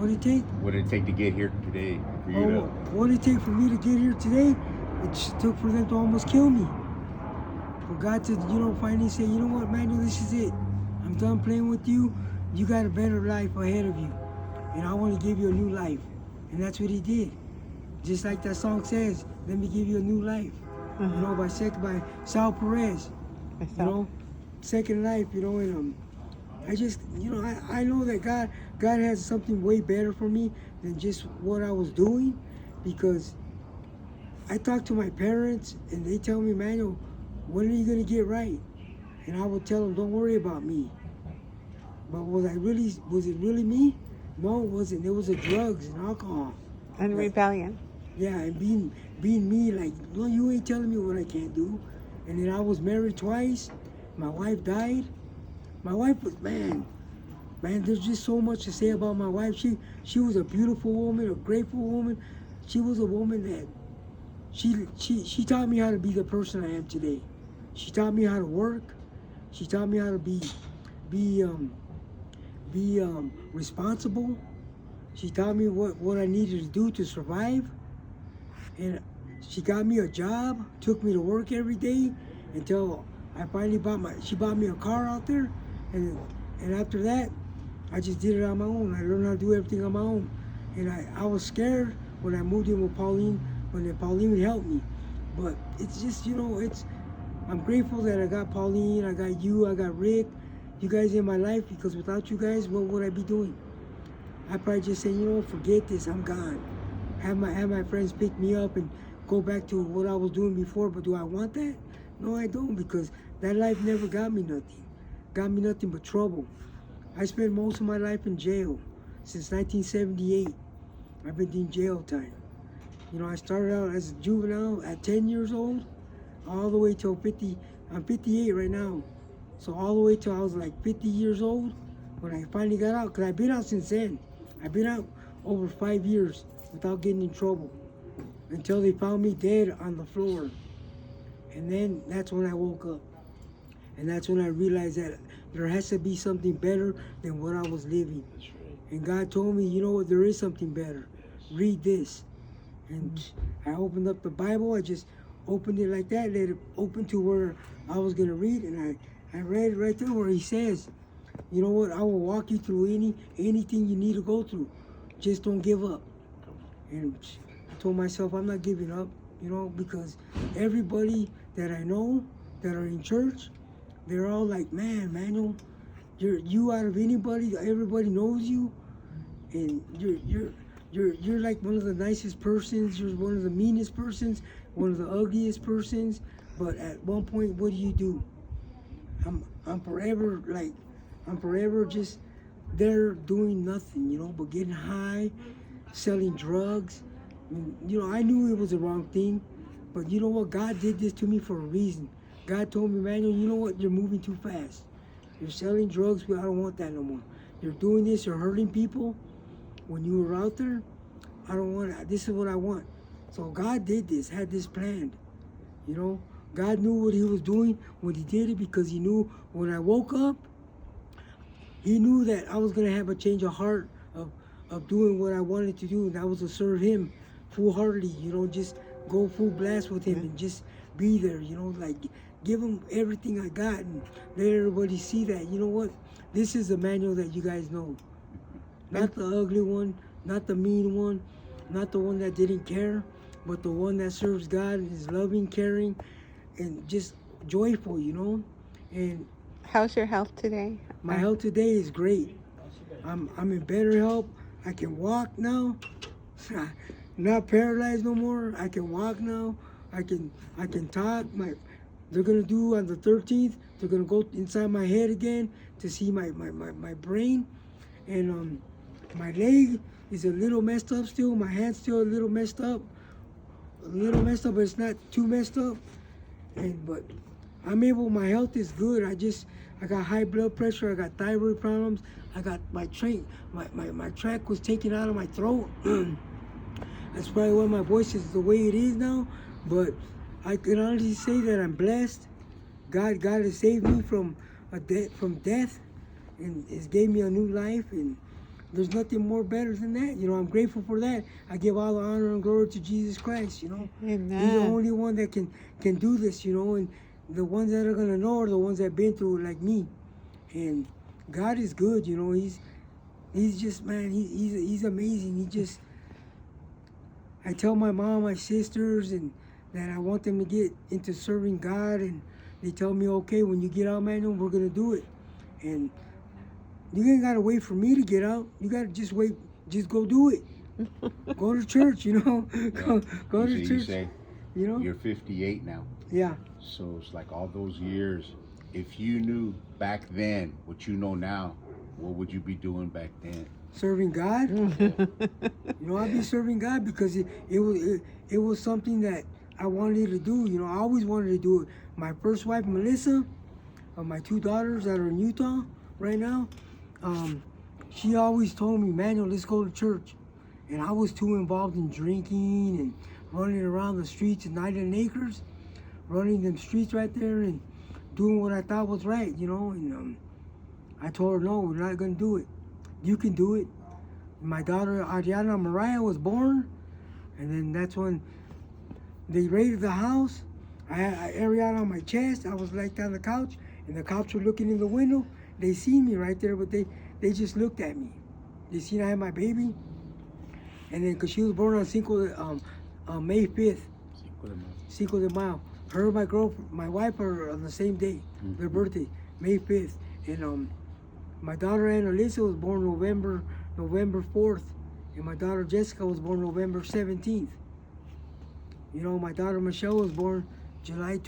What did it take? What did it take to get here today for you to? What did it take for me to get here today? It just took for them to almost kill me. For God to, finally say, you know what, Manuel, this is it. I'm done playing with you. You got a better life ahead of you. And I want to give you a new life. And that's what he did. Just like that song says, let me give you a new life. By Sal Perez. Second life, and I just, I know that God has something way better for me than just what I was doing, because I talk to my parents and they tell me, Manuel, when are you gonna get right? And I would tell them, don't worry about me. But was it really me? No, it wasn't. It was the drugs and alcohol. And rebellion. Yeah, and being me, like, no, you ain't telling me what I can't do. And then I was married twice. My wife died. My wife was, man, there's just so much to say about my wife. She was a beautiful woman, a grateful woman. She was a woman that she taught me how to be the person I am today. She taught me how to work. She taught me how to be responsible. She taught me what I needed to do to survive. And she got me a job, took me to work every day until I finally she bought me a car out there. And after that, I just did it on my own. I learned how to do everything on my own. And I was scared when I moved in with Pauline, when Pauline helped me. But it's just, I'm grateful that I got Pauline, I got you, I got Rick, you guys in my life, because without you guys, what would I be doing? I'd probably just say, forget this, I'm gone. Have my friends pick me up and go back to what I was doing before, but do I want that? No, I don't, because that life never got me nothing. Got me nothing but trouble. I spent most of my life in jail since 1978. I've been in jail time. I started out as a juvenile at 10 years old, all the way till 50. I'm 58 right now. So all the way till I was like 50 years old when I finally got out, because I've been out since then. I've been out over 5 years without getting in trouble until they found me dead on the floor. And then that's when I woke up. And that's when I realized that there has to be something better than what I was living. And God told me, you know what, there is something better. Read this. And I opened up the Bible. I just opened it like that, let it open to where I was going to read. And I read right there where he says, you know what, I will walk you through anything you need to go through. Just don't give up. And I told myself, I'm not giving up, because everybody that I know that are in church, they're all like, man, Manuel, you out of anybody, everybody knows you, and you're like one of the nicest persons, you're one of the meanest persons, one of the ugliest persons, but at one point, what do? I'm forever just there doing nothing, but getting high, selling drugs. I knew it was the wrong thing, but you know what? God did this to me for a reason. God told me, Manuel, you know what? You're moving too fast. You're selling drugs, but I don't want that no more. You're doing this, you're hurting people. When you were out there, I don't want it. This is what I want. So God did this, had this planned. God knew what he was doing when he did it, because he knew when I woke up, he knew that I was going to have a change of heart of doing what I wanted to do, and that was to serve him full-heartedly, just go full blast with him and just be there, like give him everything I got and let everybody see that, you know what, this is the Manuel that you guys know. Not the ugly one, not the mean one, not the one that didn't care, but the one that serves God and is loving, caring, and just joyful, And How's your health today? my health today is great. I'm in better health. I can walk now. Not paralyzed no more. I can walk now. I can talk. They're gonna do on the 13th. They're gonna go inside my head again to see my brain, and my leg is a little messed up still. My hand's still a little messed up, but it's not too messed up. But I'm able. My health is good. I got high blood pressure. I got thyroid problems. I got my track was taken out of my throat. That's probably why my voice is the way it is now. But I can honestly say that I'm blessed. God has saved me from death, and has gave me a new life. And there's nothing more better than that. You know, I'm grateful for that. I give all the honor and glory to Jesus Christ, you know. Amen. He's the only one that can do this, you know, and the ones that are gonna know are the ones that have been through it like me. And God is good, you know. He's just, man, he's amazing. He just, I tell my mom, my sisters, and that I want them to get into serving God, and they tell me, okay, when you get out, man, we're gonna do it. And you ain't gotta wait for me to get out. You gotta just wait, just go do it. Go to church, you know. Go to You church. say You know. you're 58 now, Yeah. so it's like all those years. If you knew back then what you know now, what would you be doing back then? Serving God. You know, I'd be serving God because it was something that I wanted to do. You know, I always wanted to do it. My first wife, Melissa, my two daughters that are in Utah right now, she always told me, Manuel, let's go to church. And I was too involved in drinking and running around the streets in 99 acres, running them streets right there and doing what I thought was right, you know. And I told her, no, we're not going to do it. You can do it. My daughter, Adriana Mariah, was born. And then that's when they raided the house. I had Ariana on my chest. I was like on the couch, and the cops were looking in the window. They seen me right there, but they just looked at me. They seen I had my baby. And then, because she was born on May 5th, Cinco de Mayo. Her and my wife are on the same day, their birthday, May 5th. And my daughter Anna Alyssa was born November 4th. And my daughter Jessica was born November 17th. You know, my daughter Michelle was born July 12th.